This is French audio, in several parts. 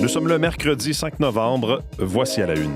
Nous sommes le mercredi 5 novembre. Voici à la une.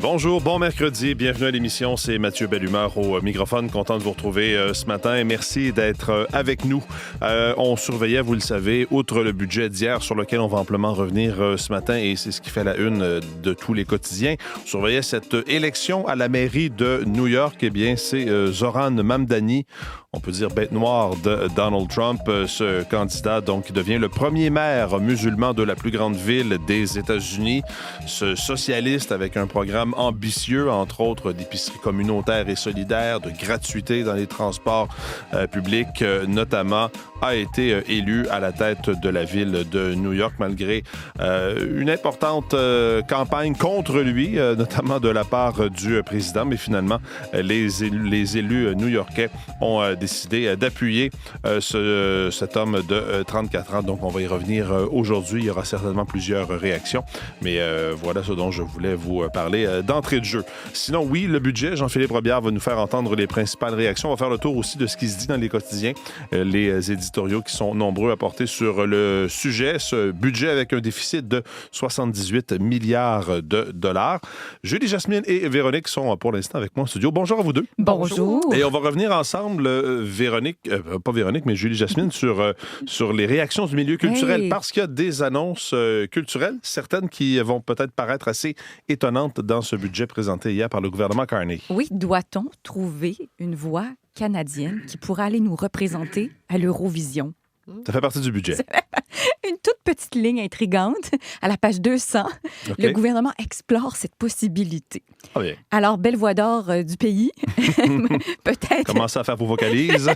Bonjour, bon mercredi, bienvenue à l'émission, c'est Mathieu Bellumeur au microphone, content de vous retrouver ce matin et merci d'être avec nous. On surveillait, vous le savez, outre le budget d'hier sur lequel on va amplement revenir ce matin et c'est ce qui fait la une de tous les quotidiens. On surveillait cette élection à la mairie de New York, eh bien c'est Zoran Mamdani, on peut dire bête noire de Donald Trump, ce candidat donc qui devient le premier maire musulman de la plus grande ville des États-Unis, ce socialiste avec un programme ambitieux, entre autres d'épicerie communautaire et solidaire, de gratuité dans les transports publics notamment, a été élu à la tête de la ville de New York malgré une importante campagne contre lui, notamment de la part du président, mais finalement les élus new-yorkais ont décidé d'appuyer cet homme de 34 ans. Donc on va y revenir aujourd'hui, il y aura certainement plusieurs réactions, mais voilà ce dont je voulais vous parler d'entrée de jeu. Sinon, oui, le budget, Jean-Philippe Robillard va nous faire entendre les principales réactions. On va faire le tour aussi de ce qui se dit dans les quotidiens, les éditoriaux qui sont nombreux à porter sur le sujet, ce budget avec un déficit de 78 milliards de dollars. Julie, Jasmine et Véronique sont pour l'instant avec moi au studio. Bonjour à vous deux. Bonjour. Et on va revenir ensemble, pas Véronique, mais Julie, Jasmine, sur les réactions du milieu culturel, parce qu'il y a des annonces culturelles, certaines qui vont peut-être paraître assez étonnantes dans ce budget présenté hier par le gouvernement Carney. Oui, doit-on trouver une voix canadienne qui pourra aller nous représenter à l'Eurovision? Ça fait partie du budget. Une toute petite ligne intrigante à la page 200. Okay. Le gouvernement explore cette possibilité. Ah bien. Alors, belle voix d'or du pays, peut-être. Commencez à faire vos vocalises.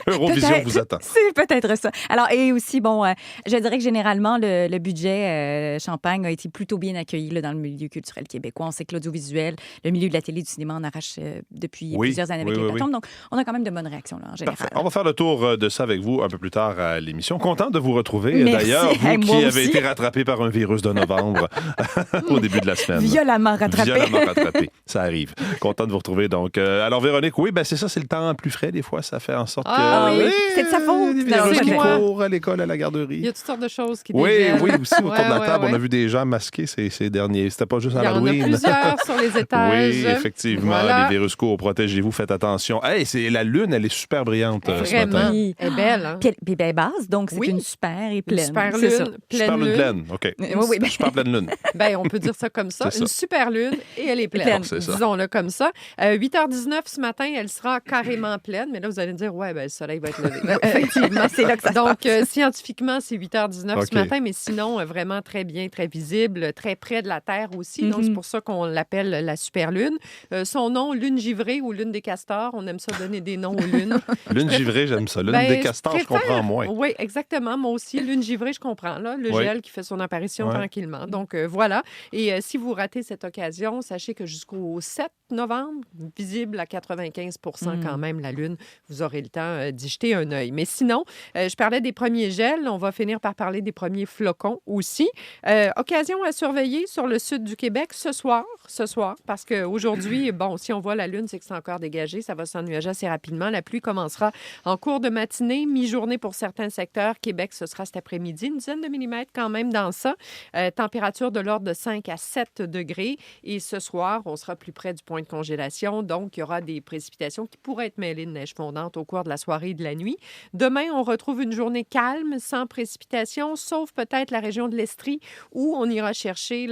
L'Eurovision vous attend. C'est peut-être ça. Alors, et aussi, bon, je dirais que généralement, le budget Champagne a été plutôt bien accueilli là, dans le milieu culturel québécois. On sait que l'audiovisuel, le milieu de la télé et du cinéma en arrache depuis plusieurs années avec les plateformes. Donc, on a quand même de bonnes réactions là, en général. Parfait. On va faire le tour de ça avec vous un peu plus tard à l'émission. Content de vous retrouver. Merci. D'ailleurs, vous qui avez été rattrapé par un virus de novembre au début de la semaine. Violemment rattrapé. Ça arrive. Content de vous retrouver. Donc, alors, Véronique, oui, ben c'est ça, c'est le temps plus frais des fois. Ça fait en sorte que... Oui, c'est de sa faute. Les virus qui courent à l'école, à la garderie. Il y a toutes sortes de choses qui déviennent. Oui, aussi autour de la table, on a vu des gens masqués ces derniers. C'était pas juste à l'Halloween. Il y en a plusieurs sur les étages. Oui, effectivement. Voilà. Les virus courts, protégez-vous, faites attention. Hey, la lune, elle est super brillante ce matin. Elle est belle. Hein? Puis elle est basse, donc c'est une super et pleine. Super lune. Super lune pleine, OK. Oui. Super pleine lune. On peut dire ça comme ça. Une super lune et elle est pleine. Disons-le comme ça. 8h19 ce matin, elle sera carrément pleine. Mais là, vous allez me dire, le soleil va être levé. Effectivement, c'est là que ça Donc, scientifiquement, c'est 8h19 ce matin, mais sinon, vraiment très bien, très visible, très près de la Terre aussi. Donc, c'est pour ça qu'on l'appelle la super lune. Son nom, lune givrée ou lune des castors. On aime ça donner des noms aux lunes. Lune givrée, j'aime ça. Lune des castors, je comprends moins. Oui, exactement. Moi aussi, lune givrée, je comprends. Là, le gel qui fait son apparition tranquillement. Donc, voilà. Et si vous ratez cette occasion, sachez que jusqu'au 7 novembre, visible à 95 % quand même, la lune, vous aurez le temps d'y jeter un œil. Mais sinon, je parlais des premiers gels. On va finir par parler des premiers flocons aussi. Occasion à surveiller sur le sud du Québec ce soir, parce qu'aujourd'hui, si on voit la lune, c'est que c'est encore dégagé. Ça va s'ennuager assez rapidement. La pluie commencera en cours de matinée, mi-journée pour certains secteurs. Québec, ce sera cet après-midi. Une dizaine de millimètres quand même dans ça. Température de l'ordre de 5 à 7 degrés. Et ce soir, on sera plus près du point de congélation. Donc, il y aura des précipitations qui pourraient être mêlées de neige fondante au cours de la soirée et de la nuit. Demain, on retrouve une journée calme, sans précipitation, sauf peut-être la région de l'Estrie, où on ira chercher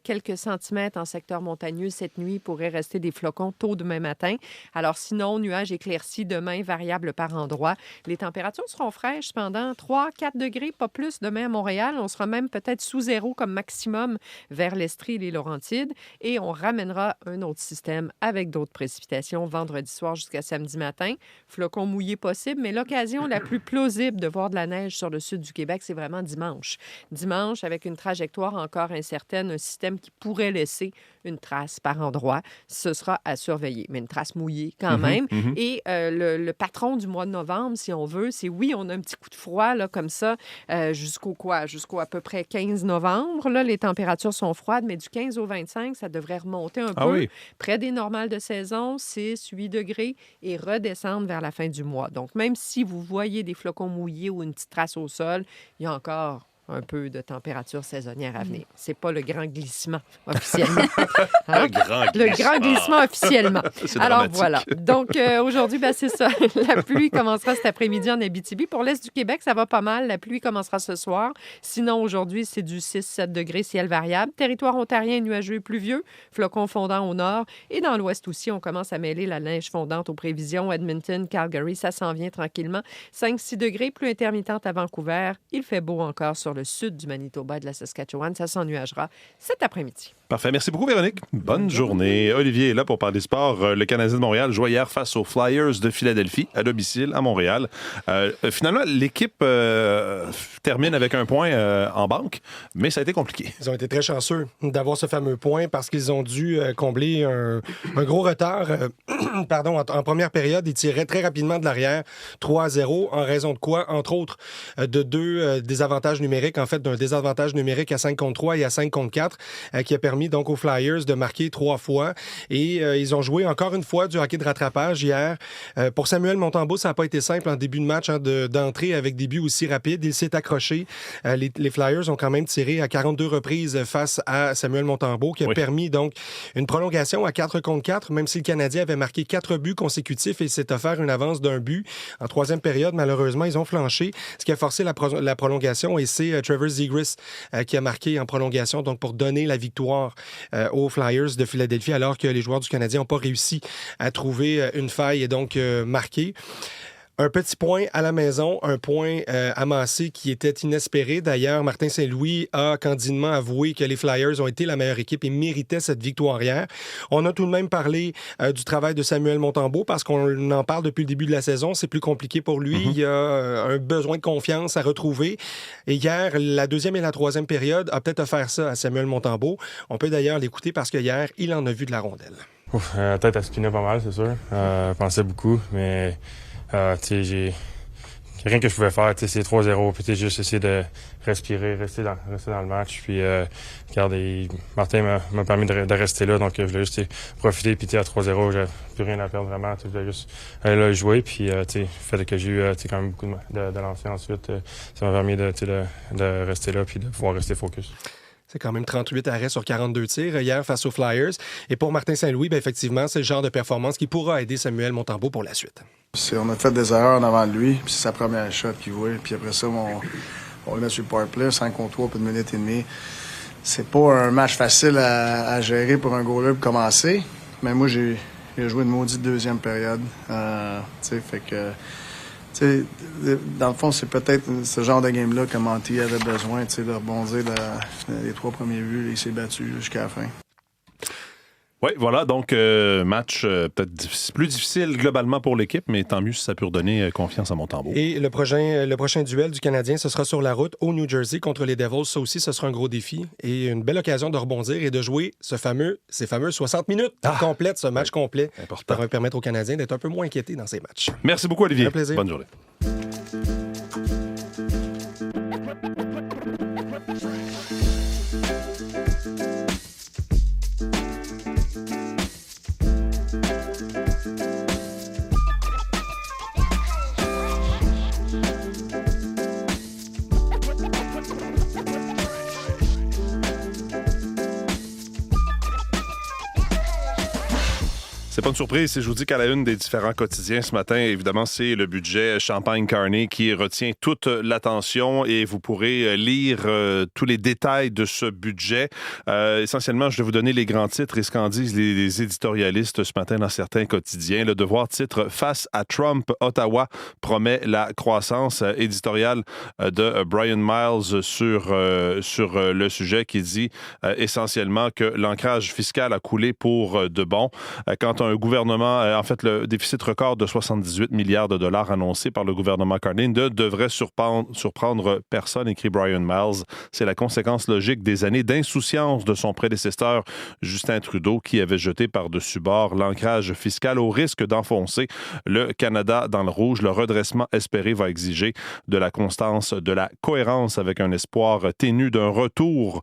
quelques centimètres en secteur montagneux cette nuit. Il pourrait rester des flocons tôt demain matin. Alors sinon, nuages éclaircis demain, variables par endroit. Les températures seront fraîches pendant 3-4 degrés, pas plus demain à Montréal. On sera même peut-être sous zéro comme maximum vers l'Estrie et les Laurentides. Et on ramènera un autre système avec d'autres précipitations vendredi soir jusqu'à samedi matin. Flocons mouillés possibles, mais l'occasion la plus plausible de voir de la neige sur le sud du Québec, c'est vraiment dimanche. Dimanche, avec une trajectoire encore incertaine, un système qui pourrait laisser une trace par endroit. Ce sera à surveiller, mais une trace mouillée quand même. Et le patron du mois de novembre, si on veut, c'est oui, on a un petit coup de froid là, comme ça jusqu'au à peu près 15 novembre. Là, les températures sont froides, mais du 15 au 25, ça devrait remonter un peu près des normales de saison, 6, 8 degrés, et redescendre vers la fin du mois. Donc, même si vous voyez des flocons mouillés ou une petite trace au sol, il y a encore un peu de température saisonnière à venir. C'est pas le grand glissement officiellement. Hein? Le grand glissement officiellement. Alors voilà. Donc aujourd'hui, c'est ça. La pluie commencera cet après-midi en Abitibi. Pour l'Est du Québec, ça va pas mal. La pluie commencera ce soir. Sinon, aujourd'hui, c'est du 6-7 degrés, ciel variable. Territoire ontarien nuageux et pluvieux. Flocons fondants au nord. Et dans l'Ouest aussi, on commence à mêler la neige fondante aux prévisions. Edmonton, Calgary, ça s'en vient tranquillement. 5-6 degrés, pluie intermittente à Vancouver. Il fait beau encore sur le sud du Manitoba et de la Saskatchewan. Ça s'ennuagera cet après-midi. Parfait. Merci beaucoup, Véronique. Bonne journée. Olivier est là pour parler sport. Le Canadien de Montréal jouait hier face aux Flyers de Philadelphie, à domicile, à Montréal. Finalement, l'équipe termine avec un point en banque, mais ça a été compliqué. Ils ont été très chanceux d'avoir ce fameux point parce qu'ils ont dû combler un gros retard. En première période, ils tiraient très rapidement de l'arrière, 3-0, en raison de quoi? Entre autres, de deux désavantages numériques, en fait, d'un désavantage numérique à 5 contre 3 et à 5 contre 4, qui a permis donc aux Flyers de marquer 3 fois. Et ils ont joué encore une fois du hockey de rattrapage hier. Pour Samuel Montembeault, ça n'a pas été simple en début de match d'entrer avec des buts aussi rapides. Il s'est accroché. Les Flyers ont quand même tiré à 42 reprises face à Samuel Montembeault, qui a permis donc une prolongation à 4 contre 4, même si le Canadien avait marqué 4 buts consécutifs et s'est offert une avance d'un but. En troisième période, malheureusement, ils ont flanché, ce qui a forcé la prolongation. Et c'est Trevor Zegras qui a marqué en prolongation, donc pour donner la victoire aux Flyers de Philadelphie, alors que les joueurs du Canadien n'ont pas réussi à trouver une faille et donc marquer. Un petit point à la maison, un point amassé qui était inespéré. D'ailleurs, Martin Saint-Louis a candidement avoué que les Flyers ont été la meilleure équipe et méritaient cette victoire hier. On a tout de même parlé du travail de Samuel Montembeault parce qu'on en parle depuis le début de la saison. C'est plus compliqué pour lui. Il y a un besoin de confiance à retrouver. Et hier, la deuxième et la troisième période a peut-être offert ça à Samuel Montembeault. On peut d'ailleurs l'écouter parce que hier, il en a vu de la rondelle. La tête a spiné pas mal, c'est sûr. Je pensais beaucoup, mais... j'ai rien que je pouvais faire, c'est 3-0, puis juste essayer de respirer, rester dans le match, puis Martin m'a permis de rester là, donc je voulais juste profiter, puis à 3-0, j'avais plus rien à perdre vraiment, je voulais juste aller là et jouer, puis le fait que j'ai eu quand même beaucoup de lancers ensuite, ça m'a permis de rester là, puis de pouvoir rester focus. C'est quand même 38 arrêts sur 42 tirs hier face aux Flyers. Et pour Martin Saint-Louis, effectivement, c'est le genre de performance qui pourra aider Samuel Montembeault pour la suite. On a fait des erreurs en avant de lui, puis c'est sa première shot qu'il voit. Puis après ça, on le met sur le powerplay, 5 contre 3, puis une minute et demie. C'est pas un match facile à gérer pour un goaler pour commencer. Mais moi, j'ai joué une maudite deuxième période. Fait que... dans le fond, c'est peut-être ce genre de game-là que Monty avait besoin, de rebondir les 3 premiers buts. Il s'est battu jusqu'à la fin. Oui, voilà, donc match peut-être plus difficile globalement pour l'équipe, mais tant mieux si ça peut redonner confiance à Montembeault. Et le prochain duel du Canadien, ce sera sur la route au New Jersey contre les Devils. Ça aussi, ce sera un gros défi et une belle occasion de rebondir et de jouer ces fameux 60 minutes complètes, ce match complet. Ça va permettre aux Canadiens d'être un peu moins inquiétés dans ces matchs. Merci beaucoup, Olivier. Un plaisir. Bonne journée. C'est pas une surprise si je vous dis qu'à la une des différents quotidiens ce matin, évidemment, c'est le budget Champagne-Carney qui retient toute l'attention et vous pourrez lire tous les détails de ce budget. Essentiellement, je vais vous donner les grands titres et ce qu'en disent les éditorialistes ce matin dans certains quotidiens. Le Devoir titre « Face à Trump, Ottawa promet la croissance » éditoriale de Brian Miles sur le sujet qui dit essentiellement que l'ancrage fiscal a coulé pour de bon. Quand un gouvernement, en fait, le déficit record de 78 milliards de dollars annoncé par le gouvernement Carney ne devrait surprendre personne, écrit Brian Miles. C'est la conséquence logique des années d'insouciance de son prédécesseur Justin Trudeau, qui avait jeté par-dessus bord l'ancrage fiscal au risque d'enfoncer le Canada dans le rouge. Le redressement espéré va exiger de la constance, de la cohérence, avec un espoir ténu d'un retour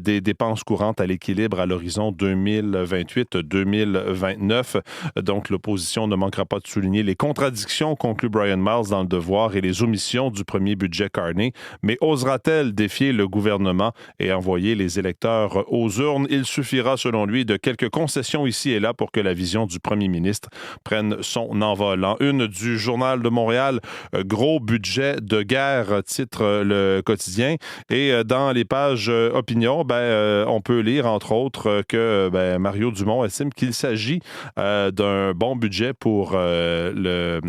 des dépenses courantes à l'équilibre à l'horizon 2028-2029. Donc, l'opposition ne manquera pas de souligner les contradictions, conclut Brian Miles dans Le Devoir, et les omissions du premier budget Carney. Mais osera-t-elle défier le gouvernement et envoyer les électeurs aux urnes? Il suffira, selon lui, de quelques concessions ici et là pour que la vision du premier ministre prenne son envol. En une du Journal de Montréal, gros budget de guerre, titre le quotidien. Et dans les pages opinion, on peut lire, entre autres, que Mario Dumont estime qu'il s'agit d'un bon budget pour le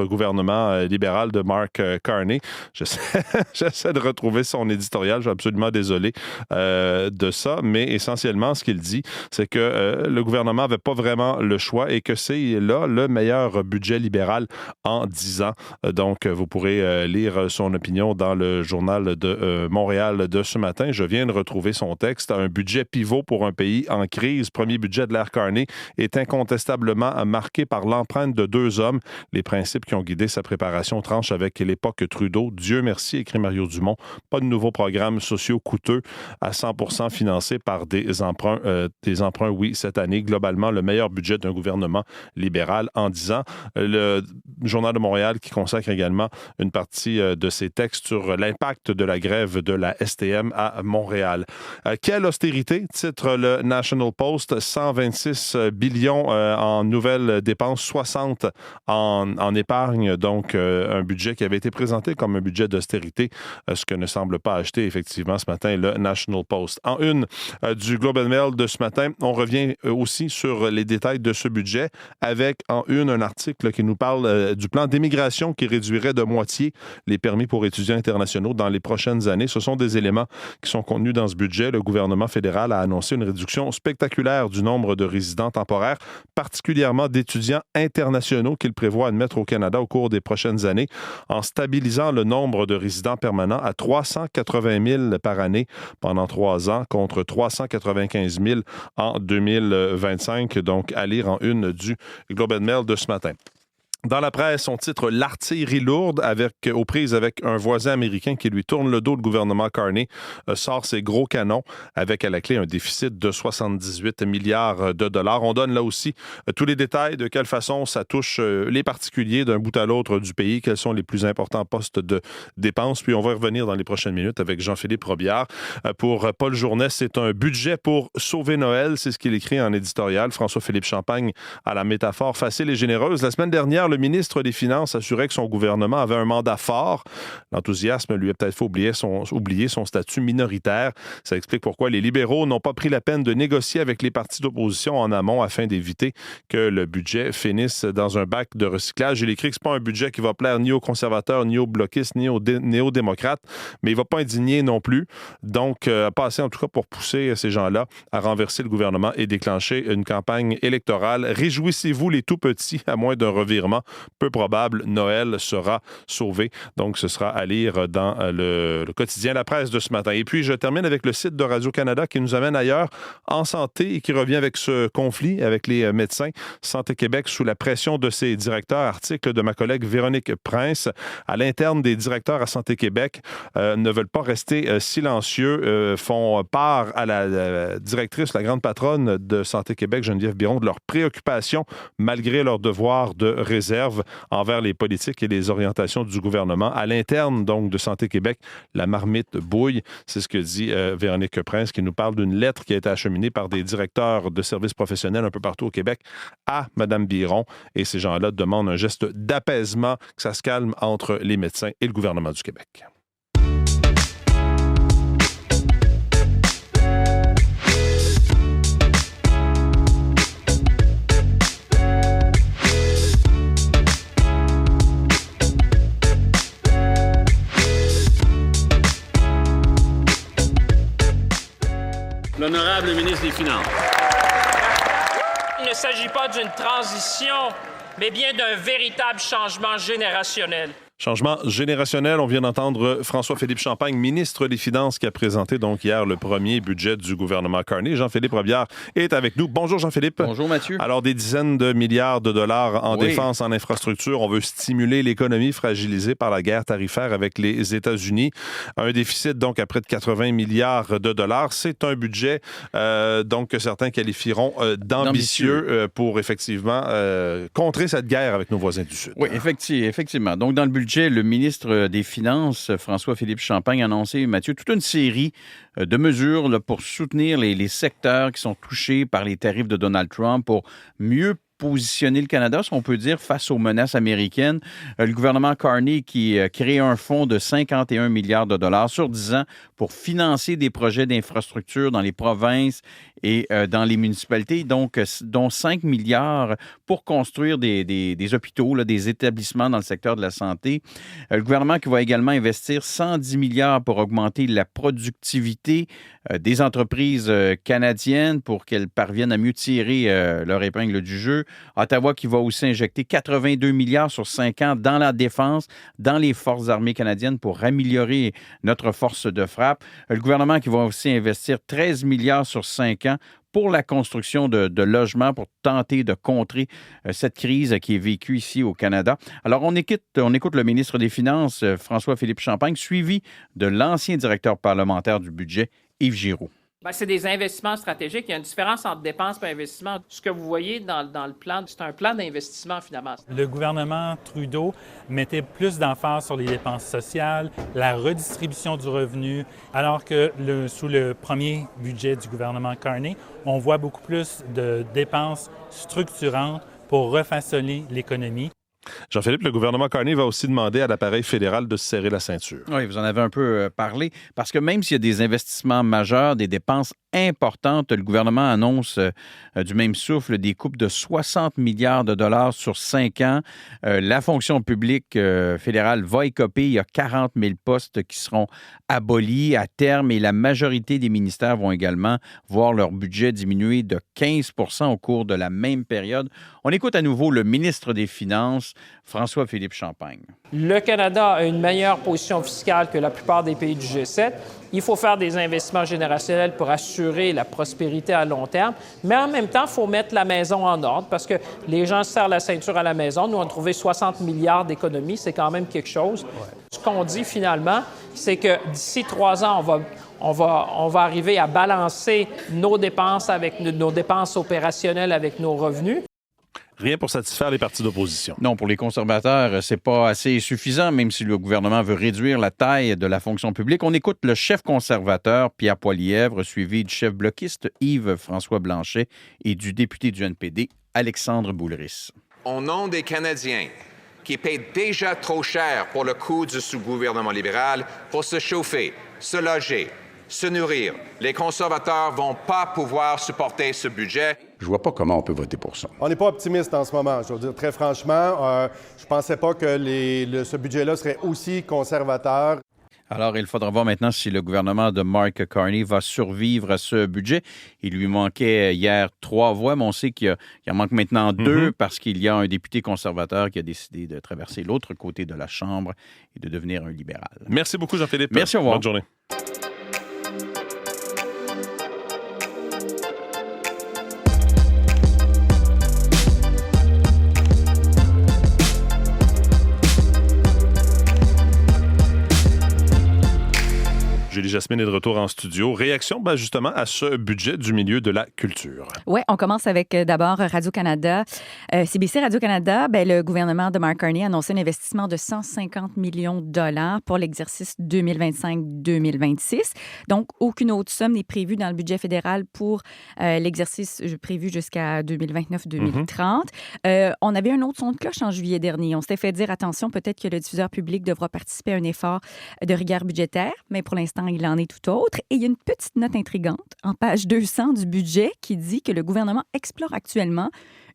gouvernement libéral de Mark Carney. J'essaie de retrouver son éditorial. Je suis absolument désolé de ça, mais essentiellement, ce qu'il dit, c'est que le gouvernement n'avait pas vraiment le choix et que c'est là le meilleur budget libéral en 10 ans. Donc, vous pourrez lire son opinion dans le Journal de Montréal de ce matin. Je viens de retrouver son texte. Un budget pivot pour un pays en crise. Premier budget de l'ère Carney est incontestablement marqué par l'empreinte de 2 hommes. Les principes qui ont guidé sa préparation tranchent avec l'époque Trudeau. Dieu merci, écrit Mario Dumont. Pas de nouveaux programmes sociaux coûteux à 100% financés par des emprunts, oui, cette année. Globalement, le meilleur budget d'un gouvernement libéral en 10 ans. Le Journal de Montréal qui consacre également une partie de ses textes sur l'impact de la grève de la STM à Montréal. Quelle austérité, titre le National Post, 126 billions en nouvelles dépenses, 60 en épargne, donc un budget qui avait été présenté comme un budget d'austérité, ce que ne semble pas acheter effectivement ce matin le National Post. En une du Globe and Mail de ce matin, on revient aussi sur les détails de ce budget avec en une un article qui nous parle du plan d'immigration qui réduirait de moitié les permis pour étudiants internationaux dans les prochaines années. Ce sont des éléments qui sont contenus dans ce budget. Le gouvernement fédéral a annoncé une réduction spectaculaire du nombre de résidents temporaires, particulièrement d'étudiants internationaux qu'il prévoit admettre au Canada au cours des prochaines années, en stabilisant le nombre de résidents permanents à 380 000 par année pendant 3 ans, contre 395 000 en 2025. Donc, à lire en une du Globe and Mail de ce matin. Dans la presse, on titre « L'artillerie lourde » aux prises avec un voisin américain qui lui tourne le dos. Le gouvernement Carney sort ses gros canons avec à la clé un déficit de 78 milliards de dollars. On donne là aussi tous les détails de quelle façon ça touche les particuliers d'un bout à l'autre du pays, quels sont les plus importants postes de dépenses. Puis on va y revenir dans les prochaines minutes avec Jean-Philippe Robillard. Pour Paul Journet, c'est un budget pour sauver Noël. C'est ce qu'il écrit en éditorial. François-Philippe Champagne a la métaphore facile et généreuse. La semaine dernière, le ministre des Finances assurait que son gouvernement avait un mandat fort. L'enthousiasme lui a peut-être fait oublier son statut minoritaire. Ça explique pourquoi les libéraux n'ont pas pris la peine de négocier avec les partis d'opposition en amont afin d'éviter que le budget finisse dans un bac de recyclage. Il écrit que ce n'est pas un budget qui va plaire ni aux conservateurs, ni aux bloquistes, ni aux néo-démocrates, mais il ne va pas indigner non plus. Donc, pas assez en tout cas pour pousser ces gens-là à renverser le gouvernement et déclencher une campagne électorale. Réjouissez-vous les tout-petits, à moins d'un revirement peu probable, Noël sera sauvé. Donc, ce sera à lire dans le quotidien La Presse de ce matin. Et puis, je termine avec le site de Radio-Canada qui nous amène ailleurs en santé et qui revient avec ce conflit avec les médecins. Santé Québec sous la pression de ses directeurs. Article de ma collègue Véronique Prince. À l'interne des directeurs à Santé Québec ne veulent pas rester silencieux, font part à la directrice, la grande patronne de Santé Québec, Geneviève Biron, de leurs préoccupations malgré leur devoir de réserve envers les politiques et les orientations du gouvernement. À l'interne, donc, de Santé Québec, la marmite bouille. C'est ce que dit Véronique Prince, qui nous parle d'une lettre qui a été acheminée par des directeurs de services professionnels un peu partout au Québec à Mme Biron. Et ces gens-là demandent un geste d'apaisement, que ça se calme entre les médecins et le gouvernement du Québec. L'honorable ministre des Finances. il ne s'agit pas d'une transition, mais bien d'un véritable changement générationnel. Changement générationnel, on vient d'entendre François-Philippe Champagne, ministre des Finances, qui a présenté donc hier le premier budget du gouvernement Carney. Jean-Philippe Robillard est avec nous. Bonjour Jean-Philippe. Bonjour Mathieu. Alors, des dizaines de milliards de dollars en défense, en infrastructure. On veut stimuler l'économie fragilisée par la guerre tarifaire avec les États-Unis. Un déficit donc à près de 80 milliards de dollars. C'est un budget donc que certains qualifieront d'ambitieux pour effectivement contrer cette guerre avec nos voisins du Sud. Oui, effectivement. Donc, dans le budget, le ministre des Finances, François-Philippe Champagne, a annoncé, Mathieu, toute une série de mesures là, pour soutenir les secteurs qui sont touchés par les tarifs de Donald Trump pour mieux positionner le Canada, si on peut dire, face aux menaces américaines. Le gouvernement Carney qui crée un fonds de 51 milliards de dollars sur 10 ans pour financer des projets d'infrastructure dans les provinces et dans les municipalités, donc dont 5 milliards pour construire des hôpitaux, là, des établissements dans le secteur de la santé. Le gouvernement qui va également investir 110 milliards pour augmenter la productivité des entreprises canadiennes pour qu'elles parviennent à mieux tirer leur épingle du jeu. Ottawa qui va aussi injecter 82 milliards sur 5 ans dans la défense, dans les forces armées canadiennes pour améliorer notre force de frappe. Le gouvernement qui va aussi investir 13 milliards sur 5 ans pour la construction de logements pour tenter de contrer cette crise qui est vécue ici au Canada. Alors, on écoute le ministre des Finances, François-Philippe Champagne, suivi de l'ancien directeur parlementaire du budget, Yves Giroux. Bien, c'est des investissements stratégiques. Il y a une différence entre dépenses et investissement. Ce que vous voyez dans le plan, c'est un plan d'investissement, finalement. Le gouvernement Trudeau mettait plus d'emphase sur les dépenses sociales, la redistribution du revenu, alors que sous le premier budget du gouvernement Carney, on voit beaucoup plus de dépenses structurantes pour refaçonner l'économie. Jean-Philippe, le gouvernement Carney va aussi demander à l'appareil fédéral de se serrer la ceinture. Oui, vous en avez un peu parlé, parce que même s'il y a des investissements majeurs, des dépenses importantes, le gouvernement annonce du même souffle des coupes de 60 milliards de dollars sur 5 ans. La fonction publique fédérale va écoper. Il y a 40 000 postes qui seront abolis à terme et la majorité des ministères vont également voir leur budget diminuer de 15 % au cours de la même période. On écoute à nouveau le ministre des Finances, François-Philippe Champagne. Le Canada a une meilleure position fiscale que la plupart des pays du G7. Il faut faire des investissements générationnels pour assurer la prospérité à long terme, mais en même temps, il faut mettre la maison en ordre parce que les gens se serrent la ceinture à la maison. Nous, on a trouvé 60 milliards d'économies, c'est quand même quelque chose. Ouais. Ce qu'on dit finalement, c'est que d'ici 3 ans, on va arriver à balancer nos dépenses avec nos dépenses opérationnelles avec nos revenus. Rien pour satisfaire les partis d'opposition. Non, pour les conservateurs, c'est pas assez suffisant, même si le gouvernement veut réduire la taille de la fonction publique. On écoute le chef conservateur, Pierre Poilievre, suivi du chef bloquiste, Yves-François Blanchet, et du député du NPD, Alexandre Boulris. Au nom des Canadiens qui paient déjà trop cher pour le coût du sous-gouvernement libéral pour se chauffer, se loger, se nourrir, les conservateurs vont pas pouvoir supporter ce budget. Je vois pas comment on peut voter pour ça. On n'est pas optimiste en ce moment, je veux dire très franchement. Je pensais pas que ce budget-là serait aussi conservateur. Alors, il faudra voir maintenant si le gouvernement de Mark Carney va survivre à ce budget. Il lui manquait hier 3 voix, mais on sait qu'il en manque maintenant 2 parce qu'il y a un député conservateur qui a décidé de traverser l'autre côté de la Chambre et de devenir un libéral. Merci beaucoup, Jean-Philippe. Merci, au revoir. Bonne journée. Julie Jasmine est de retour en studio. Réaction justement à ce budget du milieu de la culture. Oui, on commence avec d'abord Radio-Canada. CBC Radio-Canada, le gouvernement de Mark Carney a annoncé un investissement de 150 millions de dollars pour l'exercice 2025-2026. Donc, aucune autre somme n'est prévue dans le budget fédéral pour l'exercice prévu jusqu'à 2029-2030. On avait un autre son de cloche en juillet dernier. On s'était fait dire, attention, peut-être que le diffuseur public devra participer à un effort de rigueur budgétaire, mais pour l'instant, il en est tout autre. Et il y a une petite note intrigante en page 200 du budget qui dit que le gouvernement explore actuellement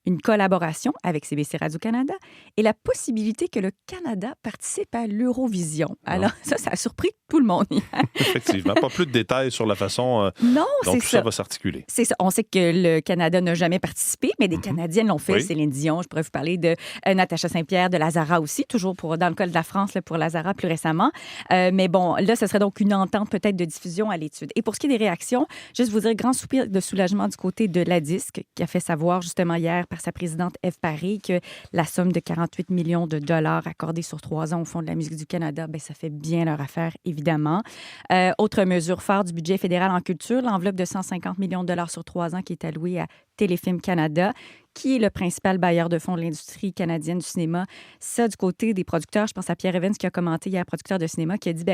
une collaboration avec CBC Radio-Canada et la possibilité que le Canada participe à l'Eurovision. Alors, ça a surpris tout le monde hier. Effectivement. Pas plus de détails sur la façon non, dont tout ça va s'articuler. C'est ça. On sait que le Canada n'a jamais participé, mais des Canadiennes l'ont fait. Oui. Céline Dion, je pourrais vous parler de Natacha Saint-Pierre, de Lazara aussi, toujours dans le cas de la France, là, pour Lazara plus récemment. Mais bon, là, ce serait donc une entente peut-être de diffusion à l'étude. Et pour ce qui est des réactions, juste vous dire, grand soupir de soulagement du côté de la Disque, qui a fait savoir justement hier par sa présidente Ève Paré que la somme de 48 millions de dollars accordée sur 3 ans au Fonds de la musique du Canada, bien, ça fait bien leur affaire, évidemment. Autre mesure phare du budget fédéral en culture, l'enveloppe de 150 millions de dollars sur 3 ans qui est allouée à Téléfilm Canada, qui est le principal bailleur de fonds de l'industrie canadienne du cinéma. Ça, du côté des producteurs, je pense à Pierre Evans qui a commenté hier, producteur de cinéma, qui a dit,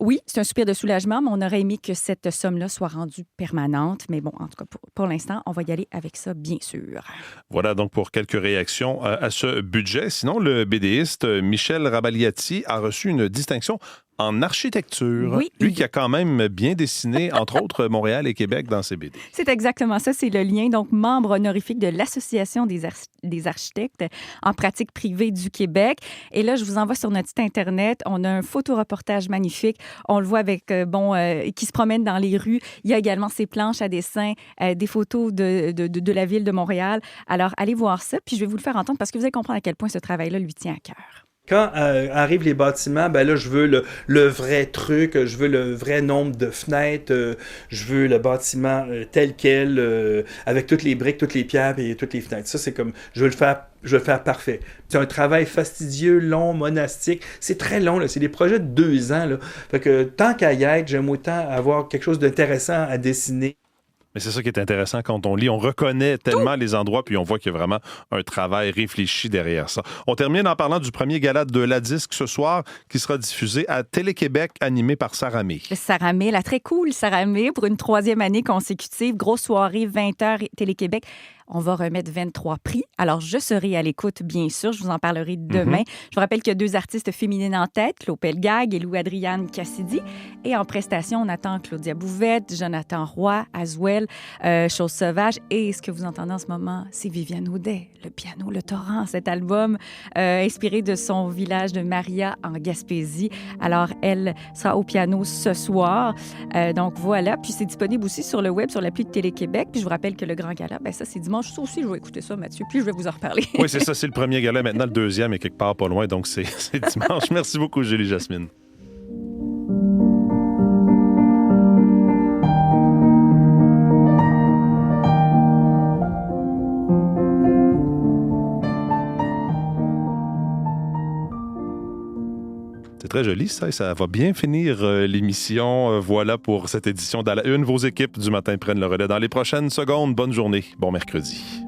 oui, c'est un soupir de soulagement, mais on aurait aimé que cette somme-là soit rendue permanente. Mais bon, en tout cas, pour l'instant, on va y aller avec ça, bien sûr. Voilà donc pour quelques réactions à ce budget. Sinon, le BDiste Michel Rabaliati a reçu une distinction en architecture. Oui. Lui qui a quand même bien dessiné, entre autres, Montréal et Québec dans ses BD. C'est exactement ça, c'est le lien. Donc, membre honorifique de l'Association des architectes en pratique privée du Québec. Et là, je vous envoie sur notre site Internet. On a un photoreportage magnifique. On le voit avec, qui se promène dans les rues. Il y a également ses planches à dessin, des photos de la ville de Montréal. Alors, allez voir ça, puis je vais vous le faire entendre parce que vous allez comprendre à quel point ce travail-là lui tient à cœur. Quand arrivent les bâtiments, ben là, je veux le vrai truc, je veux le vrai nombre de fenêtres, je veux le bâtiment tel quel, avec toutes les briques, toutes les pierres et toutes les fenêtres. Ça, c'est comme, je veux le faire parfait. C'est un travail fastidieux, long, monastique. C'est très long, là. C'est des projets de 2 ans, là. Fait que tant qu'à y être, j'aime autant avoir quelque chose d'intéressant à dessiner. Mais c'est ça qui est intéressant quand on lit. On reconnaît tellement les endroits, puis on voit qu'il y a vraiment un travail réfléchi derrière ça. On termine en parlant du premier gala de la Disque ce soir, qui sera diffusé à Télé-Québec, animé par Sarah May. Sarah May, la très cool Sarah May, pour une 3e année consécutive. Grosse soirée, 20h, Télé-Québec. On va remettre 23 prix. Alors, je serai à l'écoute, bien sûr. Je vous en parlerai demain. Je vous rappelle qu'il y a 2 artistes féminines en tête, Claude Pelgag et Lou-Adriane Cassidy. Et en prestation, on attend Claudia Bouvette, Jonathan Roy, Aswell, Chose Sauvage. Et ce que vous entendez en ce moment, c'est Viviane Audet, le piano, le torrent, cet album inspiré de son village de Maria en Gaspésie. Alors, elle sera au piano ce soir. Donc, voilà. Puis, c'est disponible aussi sur le web, sur l'appli de Télé-Québec. Puis, je vous rappelle que le Grand Gala, bien, ça, c'est dimanche. Ça aussi, je vais écouter ça, Mathieu, puis je vais vous en reparler. Oui, c'est ça, c'est le premier gala. Maintenant, le 2e est quelque part pas loin, donc c'est dimanche. Merci beaucoup, Julie Jasmine. C'est très joli, ça, et ça va bien finir l'émission. Voilà pour cette édition d'À la Une. Vos équipes du matin prennent le relais dans les prochaines secondes. Bonne journée, bon mercredi.